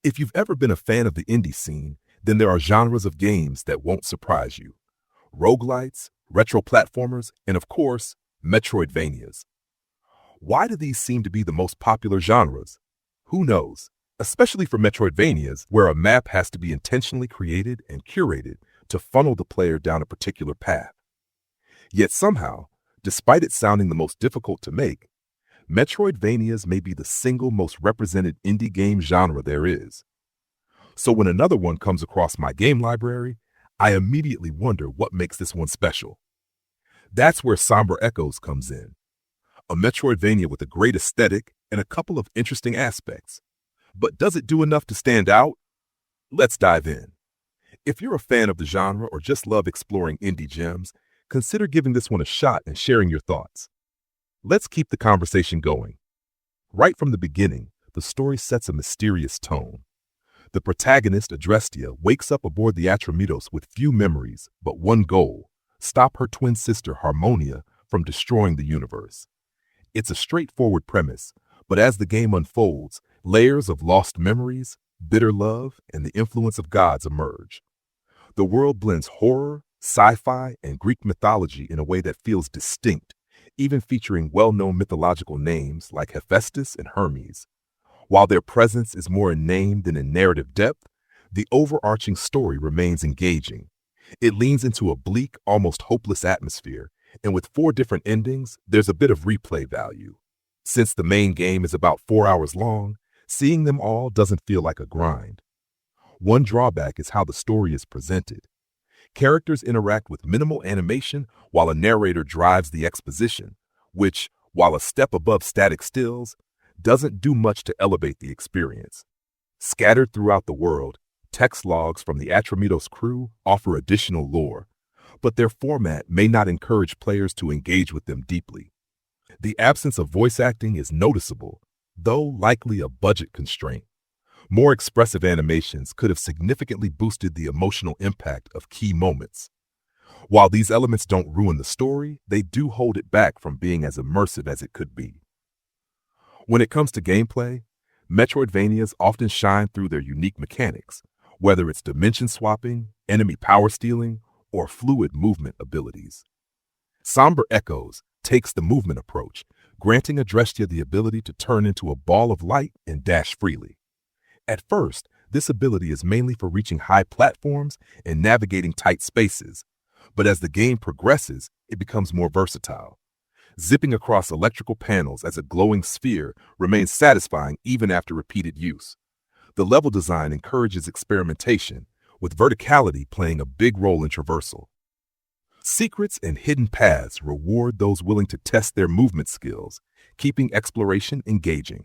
If you've ever been a fan of the indie scene, then there are genres of games that won't surprise you. Roguelites, retro platformers, and of course, Metroidvanias. Why do these seem to be the most popular genres? Who knows? Especially for Metroidvanias, where a map has to be intentionally created and curated to funnel the player down a particular path. Yet somehow, despite it sounding the most difficult to make, Metroidvanias may be the single most represented indie game genre there is. So when another one comes across my game library, I immediately wonder what makes this one special. That's where Somber Echoes comes in. A Metroidvania with a great aesthetic and a couple of interesting aspects. But does it do enough to stand out? Let's dive in. If you're a fan of the genre or just love exploring indie gems, consider giving this one a shot and sharing your thoughts. Let's keep the conversation going. Right from the beginning, the story sets a mysterious tone. The protagonist, Adrestia, wakes up aboard the Atramitos with few memories, but one goal: stop her twin sister, Harmonia, from destroying the universe. It's a straightforward premise, but as the game unfolds, layers of lost memories, bitter love, and the influence of gods emerge. The world blends horror, sci-fi, and Greek mythology in a way that feels distinct, even featuring well-known mythological names like Hephaestus and Hermes. While their presence is more in name than in narrative depth, the overarching story remains engaging. It leans into a bleak, almost hopeless atmosphere, and with 4 different endings, there's a bit of replay value. Since the main game is about 4 hours long, seeing them all doesn't feel like a grind. One drawback is how the story is presented. Characters interact with minimal animation while a narrator drives the exposition, which, while a step above static stills, doesn't do much to elevate the experience. Scattered throughout the world, text logs from the Atramitos crew offer additional lore, but their format may not encourage players to engage with them deeply. The absence of voice acting is noticeable, though likely a budget constraint. More expressive animations could have significantly boosted the emotional impact of key moments. While these elements don't ruin the story, they do hold it back from being as immersive as it could be. When it comes to gameplay, Metroidvanias often shine through their unique mechanics, whether it's dimension swapping, enemy power stealing, or fluid movement abilities. Somber Echoes takes the movement approach, granting Adrestia the ability to turn into a ball of light and dash freely. At first, this ability is mainly for reaching high platforms and navigating tight spaces, but as the game progresses, it becomes more versatile. Zipping across electrical panels as a glowing sphere remains satisfying even after repeated use. The level design encourages experimentation, with verticality playing a big role in traversal. Secrets and hidden paths reward those willing to test their movement skills, keeping exploration engaging.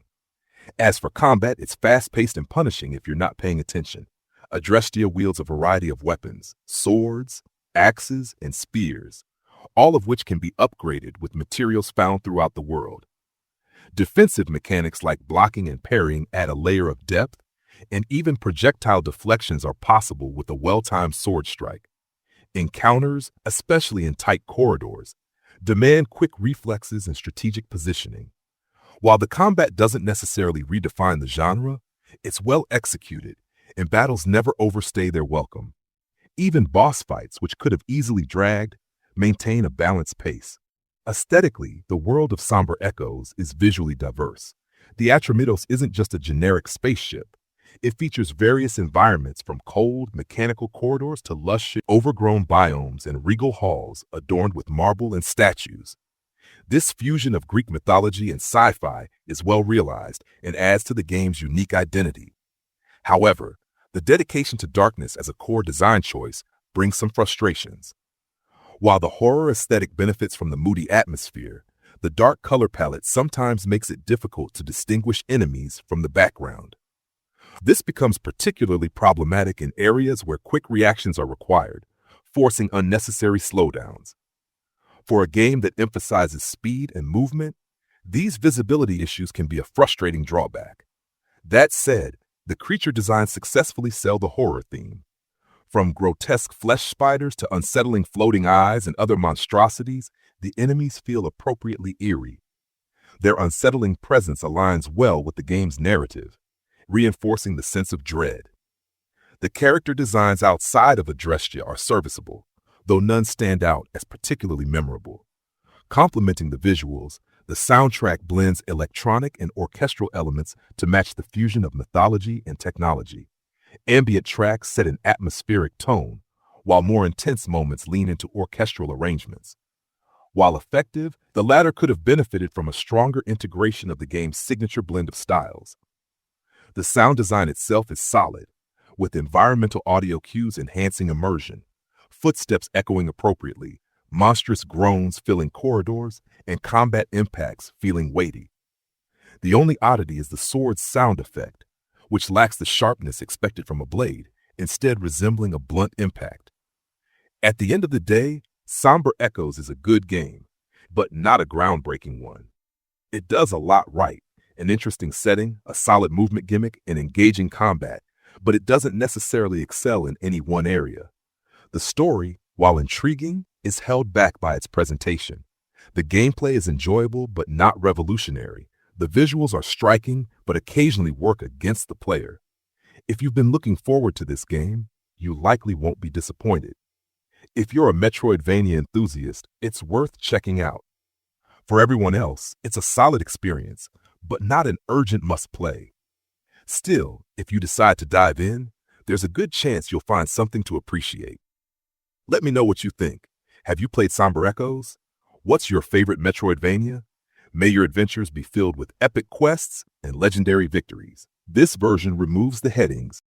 As for combat, it's fast-paced and punishing if you're not paying attention. Adrestia wields a variety of weapons, swords, axes, and spears, all of which can be upgraded with materials found throughout the world. Defensive mechanics like blocking and parrying add a layer of depth, and even projectile deflections are possible with a well-timed sword strike. Encounters, especially in tight corridors, demand quick reflexes and strategic positioning. While the combat doesn't necessarily redefine the genre, it's well executed, and battles never overstay their welcome. Even boss fights, which could have easily dragged, maintain a balanced pace. Aesthetically, the world of Somber Echoes is visually diverse. The Atramitos isn't just a generic spaceship. It features various environments from cold, mechanical corridors to lush, overgrown biomes and regal halls adorned with marble and statues. This fusion of Greek mythology and sci-fi is well realized and adds to the game's unique identity. However, the dedication to darkness as a core design choice brings some frustrations. While the horror aesthetic benefits from the moody atmosphere, the dark color palette sometimes makes it difficult to distinguish enemies from the background. This becomes particularly problematic in areas where quick reactions are required, forcing unnecessary slowdowns. For a game that emphasizes speed and movement, these visibility issues can be a frustrating drawback. That said, the creature designs successfully sell the horror theme. From grotesque flesh spiders to unsettling floating eyes and other monstrosities, the enemies feel appropriately eerie. Their unsettling presence aligns well with the game's narrative, reinforcing the sense of dread. The character designs outside of Adrestia are serviceable, though none stand out as particularly memorable. Complementing the visuals, the soundtrack blends electronic and orchestral elements to match the fusion of mythology and technology. Ambient tracks set an atmospheric tone, while more intense moments lean into orchestral arrangements. While effective, the latter could have benefited from a stronger integration of the game's signature blend of styles. The sound design itself is solid, with environmental audio cues enhancing immersion, footsteps echoing appropriately, monstrous groans filling corridors, and combat impacts feeling weighty. The only oddity is the sword's sound effect, which lacks the sharpness expected from a blade, instead resembling a blunt impact. At the end of the day, Somber Echoes is a good game, but not a groundbreaking one. It does a lot right, an interesting setting, a solid movement gimmick, and engaging combat, but it doesn't necessarily excel in any one area. The story, while intriguing, is held back by its presentation. The gameplay is enjoyable but not revolutionary. The visuals are striking but occasionally work against the player. If you've been looking forward to this game, you likely won't be disappointed. If you're a Metroidvania enthusiast, it's worth checking out. For everyone else, it's a solid experience, but not an urgent must-play. Still, if you decide to dive in, there's a good chance you'll find something to appreciate. Let me know what you think. Have you played Somber Echoes? What's your favorite Metroidvania? May your adventures be filled with epic quests and legendary victories. This version removes the headings